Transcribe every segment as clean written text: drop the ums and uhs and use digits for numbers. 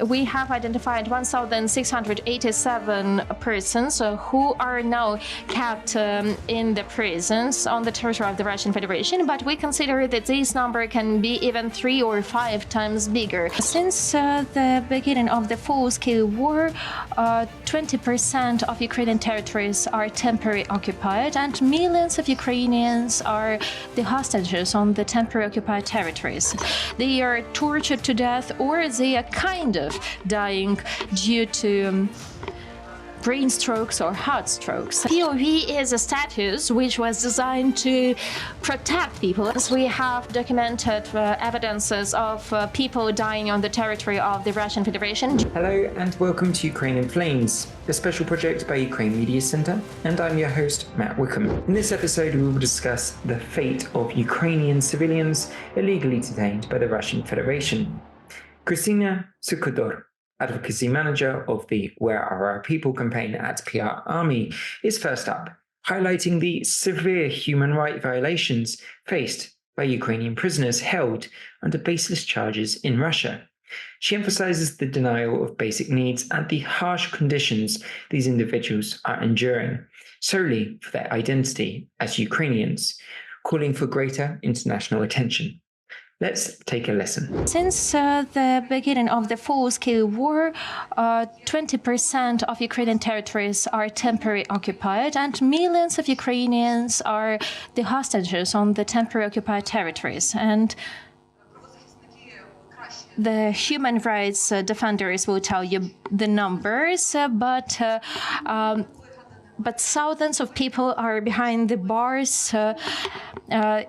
We have identified 1,687 persons who are now kept in the prisons on the territory of the Russian Federation, but we consider that this number can be even 3 or 5 times bigger. Since the beginning of the full-scale war, 20% of Ukrainian territories are temporarily occupied, and millions of Ukrainians are the hostages on the temporarily occupied territories. They are tortured to death, or they are kind of dying due to brain strokes or heart strokes. POV is a status which was designed to protect people. We have documented evidences of people dying on the territory of the Russian Federation. Hello and welcome to Ukrainian Flames, a special project by Ukraine Media Center, and I'm your host, Matt Wickham. In this episode, we will discuss the fate of Ukrainian civilians illegally detained by the Russian Federation. Khrystyna Shkudor, advocacy manager of the Where Are Our People campaign at PR Army, is first up, highlighting the severe human rights violations faced by Ukrainian prisoners held under baseless charges in Russia. She emphasizes the denial of basic needs and the harsh conditions these individuals are enduring, solely for their identity as Ukrainians, calling for greater international attention. Let's take a listen. Since the beginning of the full-scale war, 20% of Ukrainian territories are temporarily occupied, and millions of Ukrainians are the hostages on the temporarily occupied territories. And the human rights defenders will tell you the numbers, but thousands of people are behind the bars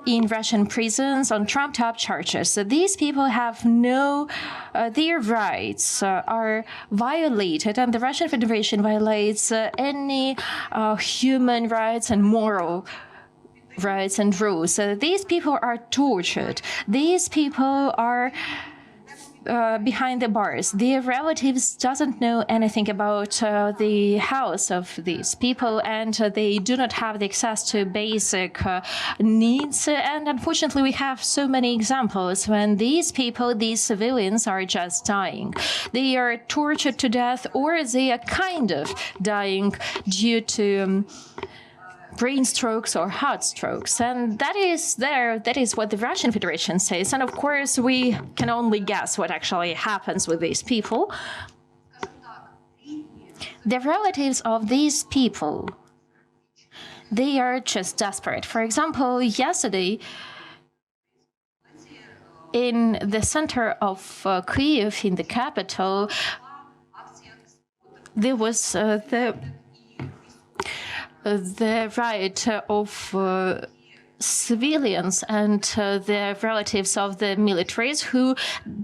in Russian prisons on trumped-up charges. So these people have their rights are violated, and the Russian Federation violates any human rights and moral rights and rules. These people are tortured. These people are behind the bars. Their relatives doesn't know anything about the house of these people, and they do not have the access to basic needs. And unfortunately, we have so many examples when these people, these civilians, are just dying. They are tortured to death, or they are kind of dying due to brain strokes or heart strokes. And that is what the Russian Federation says. And of course, we can only guess what actually happens with these people. The relatives of these people, they are just desperate. For example, yesterday, in the center of Kyiv, in the capital, there was the right of civilians and the relatives of the militaries who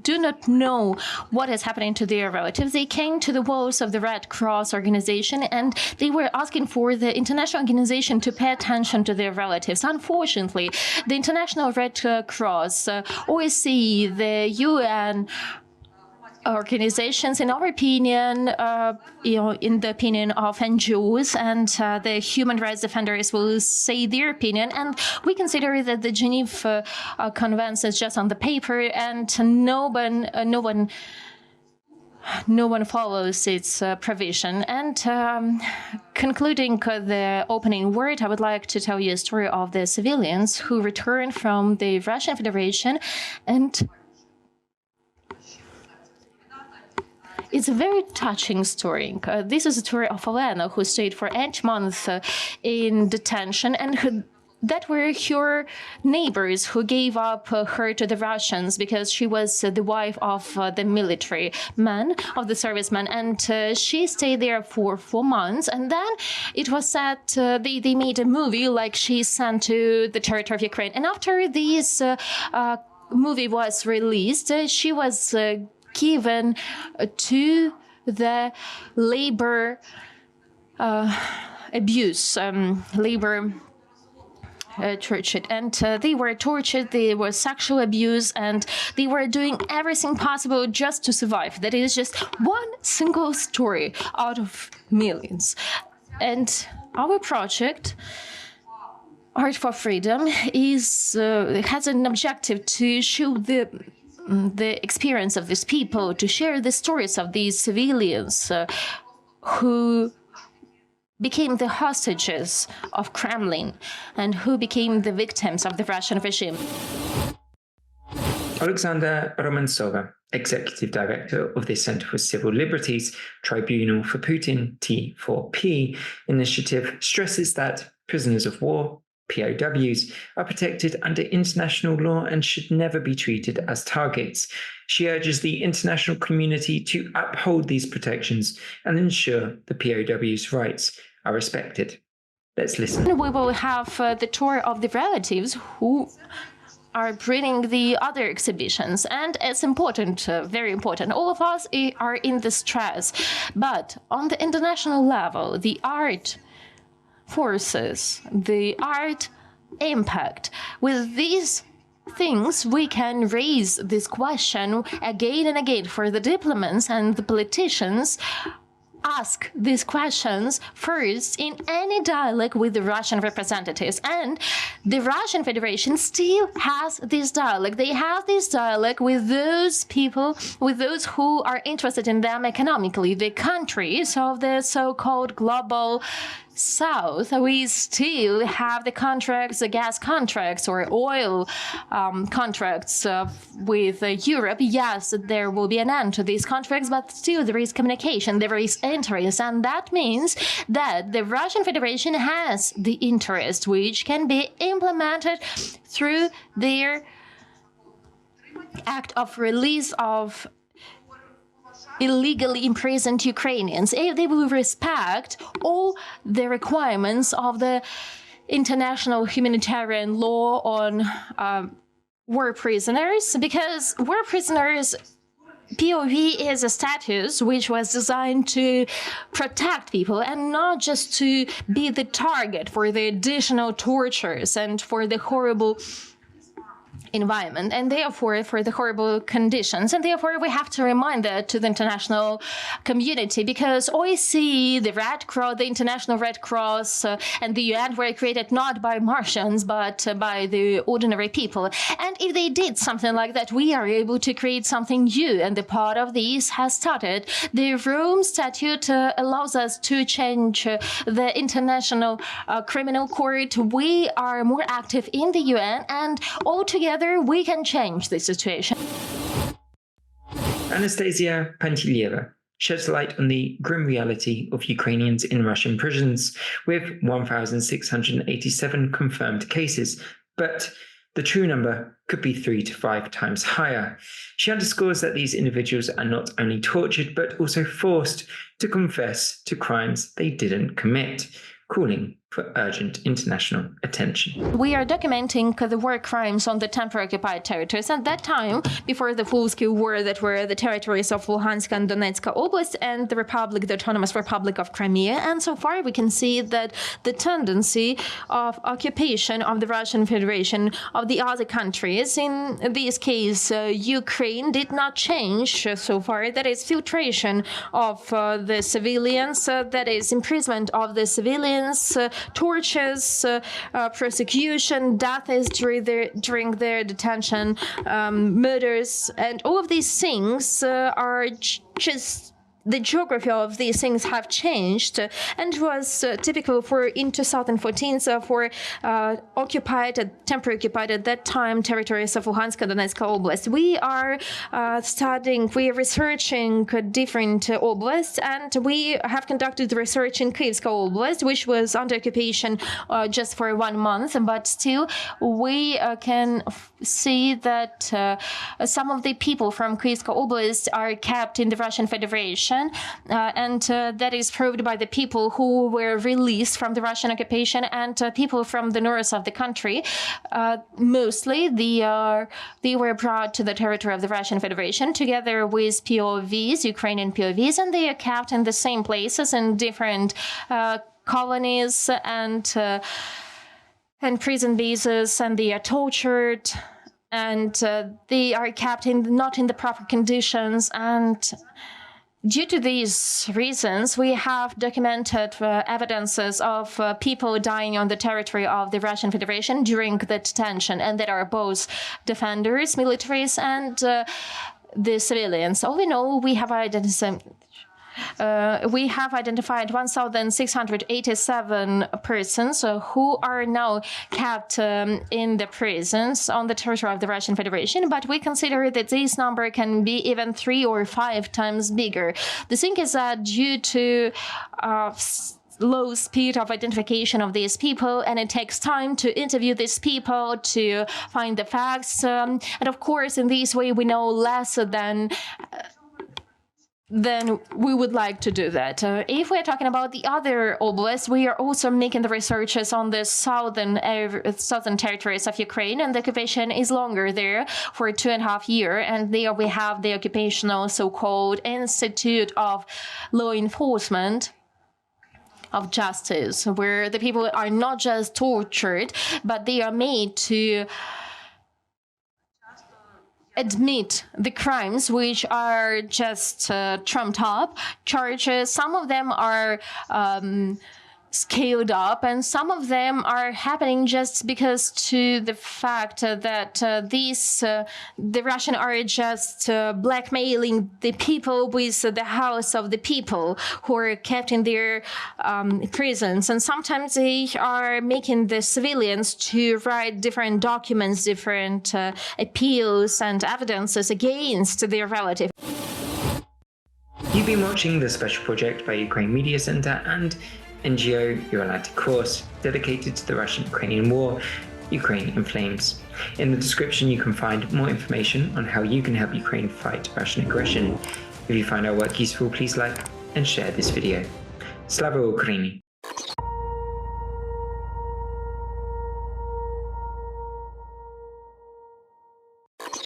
do not know what is happening to their relatives. They came to the walls of the Red Cross organization, and they were asking for the international organization to pay attention to their relatives. Unfortunately, the International Red Cross, OSCE, the UN organizations, in our opinion, in the opinion of NGOs, and the human rights defenders will say their opinion, and we consider that the Geneva Convention is just on the paper, and no one follows its provision. And concluding the opening word, I would like to tell you a story of the civilians who returned from the Russian Federation, and it's a very touching story. This is a story of Elena, who stayed for 8 months in detention, and that were her neighbors who gave up her to the Russians because she was the wife of the military man, of the serviceman, and she stayed there for 4 months. And then it was said they made a movie like she sent to the territory of Ukraine. And after this movie was released, she was given to the labor abuse, labor tortured, and they were tortured, they were sexual abuse, and they were doing everything possible just to survive. That is just one single story out of millions. And our project, Art for Freedom, has an objective to show the the experience of these people, to share the stories of these civilians who became the hostages of Kremlin and who became the victims of the Russian regime. Oleksandra Romantsova, Executive Director of the Center for Civil Liberties, Tribunal for Putin, T4P initiative, stresses that prisoners of war, POWs, are protected under international law and should never be treated as targets. She urges the international community to uphold these protections and ensure the POWs' rights are respected. Let's listen. We will have the tour of the relatives who are bringing the other exhibitions, and it's important, very important. All of us are in distress, but on the international level, the art forces, the art impact, with these things we can raise this question again and again for the diplomats and the politicians. Ask these questions first in any dialogue with the Russian representatives. And the Russian Federation still has this dialogue. They have this dialogue with those people, with those who are interested in them economically, the countries of the so-called global South. We still have the contracts, the gas contracts or oil contracts with Europe. Yes, there will be an end to these contracts, but still there is communication, there is interest, and that means that the Russian Federation has the interest, which can be implemented through their act of release of illegally imprisoned Ukrainians, if they will respect all the requirements of the international humanitarian law on war prisoners, because war prisoners POV is a status which was designed to protect people and not just to be the target for the additional tortures and for the horrible environment, and therefore for the horrible conditions. And therefore we have to remind that to the international community, because OSCE, the Red Cross, the International Red Cross and the UN were created not by Martians but by the ordinary people. And if they did something like that, we are able to create something new, and the part of this has started. The Rome Statute allows us to change the International Criminal Court. We are more active in the UN, and altogether we can change the situation. Anastasia Panteleeva sheds light on the grim reality of Ukrainians in Russian prisons, with 1,687 confirmed cases, but the true number could be 3 to 5 times higher. She underscores that these individuals are not only tortured, but also forced to confess to crimes they didn't commit, calling for urgent international attention. We are documenting the war crimes on the temporary occupied territories. At that time, before the full-scale war, that were the territories of Luhansk and Donetsk Oblast and the Republic, the Autonomous Republic of Crimea. And so far, we can see that the tendency of occupation of the Russian Federation of the other countries, in this case, Ukraine, did not change so far. That is filtration of the civilians, that is imprisonment of the civilians, tortures, prosecution, deaths during their detention, murders, and all of these things are just the geography of these things have changed, and it was typical for in 2014 for temporary occupied at that time territories of Luhansk and Donetsk Oblast. We are researching different oblasts, and we have conducted research in Kyiv Oblast, which was under occupation just for 1 month, but still we can see that some of the people from Kyiv Oblast are kept in the Russian Federation. And that is proved by the people who were released from the Russian occupation and people from the north of the country. Mostly, they were brought to the territory of the Russian Federation together with POWs, Ukrainian POWs, and they are kept in the same places in different colonies and prison bases, and they are tortured, and they are kept not in the proper conditions, and Due to these reasons, we have documented evidences of people dying on the territory of the Russian Federation during the detention, and there are both defenders, militaries, and the civilians. All in all, we have identified 1,687 persons who are now kept in the prisons on the territory of the Russian Federation, but we consider that this number can be even 3 or 5 times bigger. The thing is that due to low speed of identification of these people, and it takes time to interview these people, to find the facts, and of course in this way we know less than we would like to do that. If we're talking about the other oblasts, we are also making the researches on the southern territories of Ukraine, and the occupation is longer there for 2.5 years. And there we have the occupational so-called Institute of Law Enforcement of Justice, where the people are not just tortured, but they are made to admit the crimes which are just trumped up charges. Some of them are scaled up, and some of them are happening just because to the fact that the Russian are just blackmailing the people with the house of the people who are kept in their prisons, and sometimes they are making the civilians to write different documents, different appeals and evidences against their relatives. You've been watching the special project by Ukraine Media Center and NGO Your Atlantic course dedicated to the Russian-Ukrainian war, Ukraine in Flames. In the description you can find more information on how you can help Ukraine fight Russian aggression. If you find our work useful, please like and share this video. Slava Ukraini!